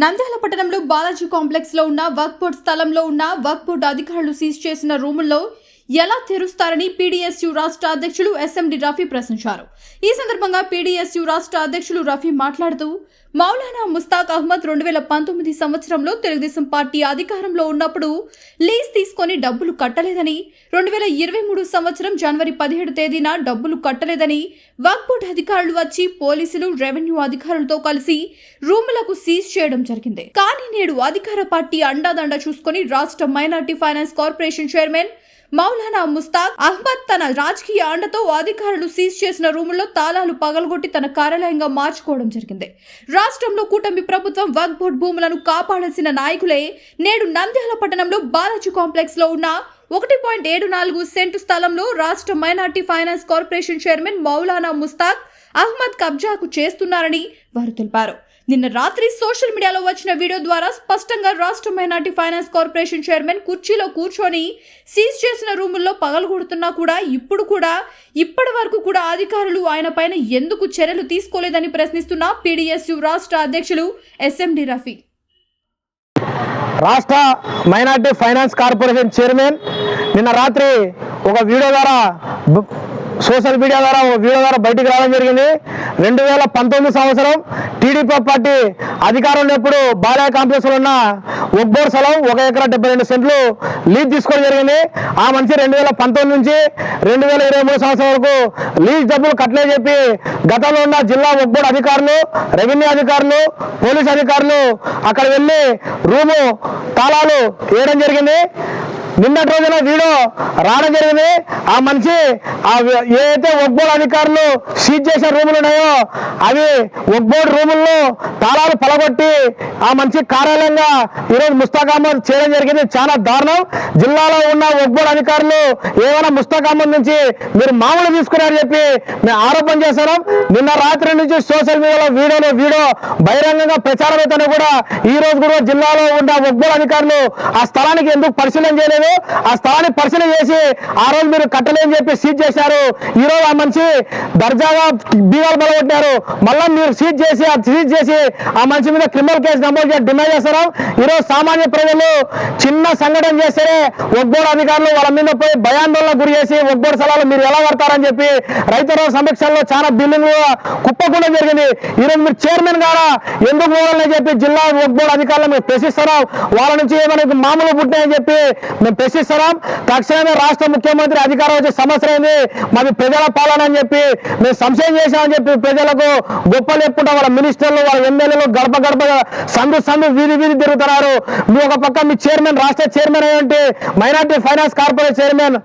నంద్యాల పట్టణంలో బాలాజీ కాంప్లెక్స్ లో ఉన్న వర్క్ బోర్డ్ స్థలంలో ఉన్న వర్క్ బోర్డు అధికారులు సీజ్ చేసిన రూముల్లో ఎలా తెరుస్తారని పీడీఎస్యూ రాష్ట్ర అధ్యక్షులు ఎస్ఎండి రఫీ ప్రశ్నించారు. ఈ సందర్భంగా పీడీఎస్యూ రాష్ట్ర అధ్యక్షులు రఫీ మాట్లాడుతూ మౌలానా ముస్తాక్ అహ్మద్ 2019 సంవత్సరంలో తెలుగుదేశం పార్టీ అధికారంలో ఉన్నప్పుడు లీజ్ తీసుకొని డబ్బులు కట్టలేదని, 2023 సంవత్సరం జనవరి 17 తేదీన డబ్బులు కట్టలేదని వర్క్ బోర్డు అధికారులు వచ్చి పోలీసులు, రెవెన్యూ అధికారులతో కలిసి రూములకు సీజ్ చేయడం జరిగింది. కానీ నేడు అధికార పార్టీ అండాదండ చూసుకొని రాష్ట్ర minority finance corporation chairman Maulana Mushtaq Ahmed తన రాజకీయ అండతో అధికారులు సీజ్ చేసిన రూముల్లో తాళాలు పగలగొట్టి తన కార్యాలయంగా మార్చుకోవడం జరిగింది. రాష్ట్రంలో కూటమి ప్రభుత్వం వర్క్ బోర్డు భూములను కాపాడాల్సిన నాయకులే నేడు నంద్యాల పట్టణంలో బాలాజీ కాంప్లెక్స్ లో ఉన్న 1.74 సెంటు స్థలంలో రాష్ట్ర minority finance corporation chairman Maulana Mushtaq Ahmed కబ్జాకు చేస్తున్నారని వారు తెలిపారు. నిన్న రాత్రి సోషల్ మీడియాలో వచ్చిన వీడియో ద్వారా స్పష్టంగా రాష్ట్ర మైనార్టీ ఫైనాన్స్ కార్పొరేషన్ చైర్మన్ కుర్చీలో కూర్చొని సీజ్ చేసిన రూముల్లో పగలగొడుతున్నా కూడా ఇప్పటి వరకు కూడా అధికారులు ఆయన పైన ఎందుకు చర్యలు తీసుకోలేదని ప్రశ్నిస్తున్న పీడీఎస్యూ రాష్ట్ర అధ్యక్షులు ఎస్ఎండి రఫీ. రాష్ట్ర మైనార్టీ ఫైనాన్స్ కార్పొరేషన్ చైర్మన్ నిన్న రాత్రి ఒక వీడియో ద్వారా సోషల్ మీడియా ద్వారా బయటికి రావడం జరిగింది. 2019 సంవత్సరం టీడీపీ పార్టీ అధికారంలో ఎప్పుడు బాలయ్య కాంప్లెక్స్ లో ఉన్న ఒక్బోర్ స్థలం 1 ఎకరా 72 సెంట్లు లీజ్ తీసుకోవడం జరిగింది. ఆ మనిషి 2019 నుంచి 2023 సంవత్సరం వరకు లీజ్ డబ్బులు కట్టలే చెప్పి గతంలో ఉన్న జిల్లా ఒక్బోర్డ్ అధికారులు, రెవెన్యూ అధికారులు, పోలీస్ అధికారులు అక్కడ వెళ్ళి రూము తాళాలు వేయడం జరిగింది. నిన్నటి రోజున వీడియో రావడం జరిగింది. ఆ మనిషి ఏదైతే ఒక్బోర్డ్ అధికారులు సీజ్ చేసిన రూములు ఉన్నాయో అవి ఒక్బోర్డ్ రూముల్లో తాళాలు పలగొట్టి ఆ మనిషి కార్యాలయంగా ఈరోజు ముస్తాక్ అహ్మద్ చేయడం జరిగింది. చాలా దారుణం. జిల్లాలో ఉన్న ఒక్బోర్డ్ అధికారులు ఏమైనా ముస్తాక్ అహ్మద్ నుంచి మీరు మామూలు తీసుకున్నారని చెప్పి మేము ఆరోపణ చేస్తున్నాం. నిన్న రాత్రి నుంచి సోషల్ మీడియాలో వీడియో బహిరంగంగా ప్రచారం అవుతాను కూడా ఈ రోజు కూడా జిల్లాలో ఉన్న ఒక్బోర్డ్ అధికారులు ఆ స్థలానికి ఎందుకు పరిశీలన చేయలేదు? ఆ స్థలాన్ని పరిశీలన చేసి ఆ రోజు మీరు కట్టలేని చెప్పి సీజ్ చేశారు. ఈ రోజు ఆ మనిషి దర్జాగా బీగాలు బలగొట్టారు. మళ్ళీ మీరు సీజ్ చేసి ఆ మనిషి మీద క్రిమినల్ కేసు నమోదు చేసి డిమాండ్ చేస్తారు. ఈరోజు సామాన్య ప్రజలు చిన్న సంఘటన చేస్తే ఒక్బోర్డ్ అధికారులు వాళ్ళ మీద పోయి భయాందోళన గురి చేసి ఒక్బోర్డ్ స్థలాలు మీరు ఎలా కడతారని చెప్పి రైతుల సమీక్షల్లో చాలా బిల్లులు కుప్పకుండా జరిగింది. ఈరోజు మీరు చైర్మన్ గారా ఎందుకు పోవాలని చెప్పి జిల్లా ఒక్బోర్డ్ అధికారులు మేము ప్రశ్నిస్తున్నాం. వాళ్ళ నుంచి ఏమైనా మామూలు పుట్టాయని చెప్పి మేము ప్రశ్నిస్తున్నాం. తక్షణమే రాష్ట్ర ముఖ్యమంత్రి అధికారం వచ్చే సంవత్సరం అయింది, మాది ప్రజల పాలన అని చెప్పి మేము సంశయం చేశామని చెప్పి ప్రజలకు గొప్పలు చెప్పుకుంటాం. వాళ్ళ మినిస్టర్లు, వాళ్ళ ఎమ్మెల్యేలు గడప సందు వీధి తిరుగుతున్నారు. మీ ఒక పక్క మీ చైర్మన్, రాష్ట్ర చైర్మన్ అయ్యంటే మైనార్టీ ఫైనాన్స్ కార్పొరేషన్ చైర్మన్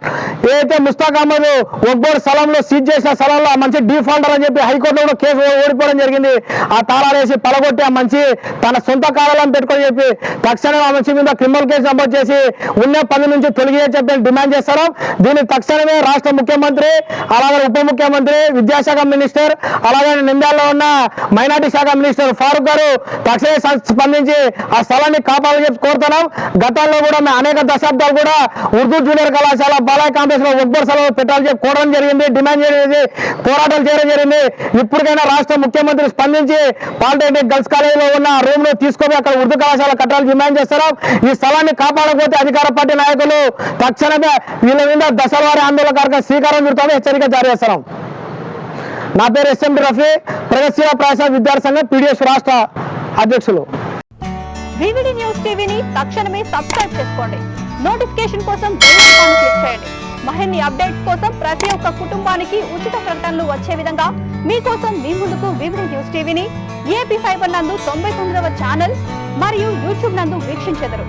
ఏదైతే ముస్తాక్ అహ్మద్ ఒక్బోర్డ్ స్థలంలో సీజ్ చేసిన స్థలంలో ఆ మంచి డిఫాల్టర్ అని చెప్పి హైకోర్టులో కూడా కేసు ఓడిపోవడం జరిగింది. ఆ తాళాలు వేసి పలగొట్టి ఆ మంచి తన సొంత కార్యాలయం పెట్టుకొని చెప్పి తక్షణమే ఆ మంచి మీద క్రిమినల్ కేసు నమోదు చేసి ఉన్న పని నుంచి తొలగి చెప్పి డిమాండ్ చేస్తారు. దీన్ని తక్షణమే రాష్ట్ర ముఖ్యమంత్రి, అలాగే ఉప ముఖ్యమంత్రి, విద్యాశాఖ మినిస్టర్, అలాగే నంద్యాలలో ఉన్న మైనార్టీ శాఖ మినిస్టర్ ఫారూక్ గారు తక్షణమే స్పందించి ఆ స్థలాన్ని కాపాడాలని చెప్పి కోరుతున్నాం. గతంలో కూడా మేము అనేక దశాబ్దాలు కూడా ఉర్దూ జూనియర్ కళాశాల బాలయ్య కాంప్లెక్స్ లో ఒక్బోర్డ్ స్థలం పెట్టాలని చెప్పి కోరడం జరిగింది, డిమాండ్ చేయడం, పోరాటాలు చేయడం జరిగింది. ఇప్పటికైనా రాష్ట్ర ముఖ్యమంత్రి స్పందించి పాలిటెక్నిక్ గర్ల్స్ కాలేజీలో ఉన్న రూమ్ ను తీసుకొని అక్కడ ఉర్దూ కళాశాల కట్టాలని డిమాండ్ చేస్తున్నాం. ఈ స్థలాన్ని కాపాడకపోతే అధికార పార్టీ నాయకులు తక్షణమే వీళ్ళ మీద దశలవారీ ఆందోళన కార్యక్రమం శ్రీకారం చుడతామని హెచ్చరిక జారీ చేస్తున్నాం. నా పేరు ఎస్ఎండి రఫీ, ప్రగతిశీల ప్రజాస్వామ్య విద్యార్థి సంఘం పీడీఎస్ రాష్ట్ర అధ్యక్షులు. వివిడి న్యూస్ టీవీని తక్షణమే సబ్స్క్రైబ్ చేసుకోండి. నోటిఫికేషన్ కోసం బెల్ ఐకాన్ క్లిక్ చేయండి. మరిన్ని అప్డేట్స్ కోసం ప్రతి ఒక్క కుటుంబానికి ఉచిత ప్రకటనలు వచ్చే విధంగా మీకోసం మీ ముందుకు వివిడి న్యూస్ టీవీని ఏపీ ఫైబర్ నందు 99వ ఛానల్ మరియు యూట్యూబ్ నందు వీక్షించెదరు.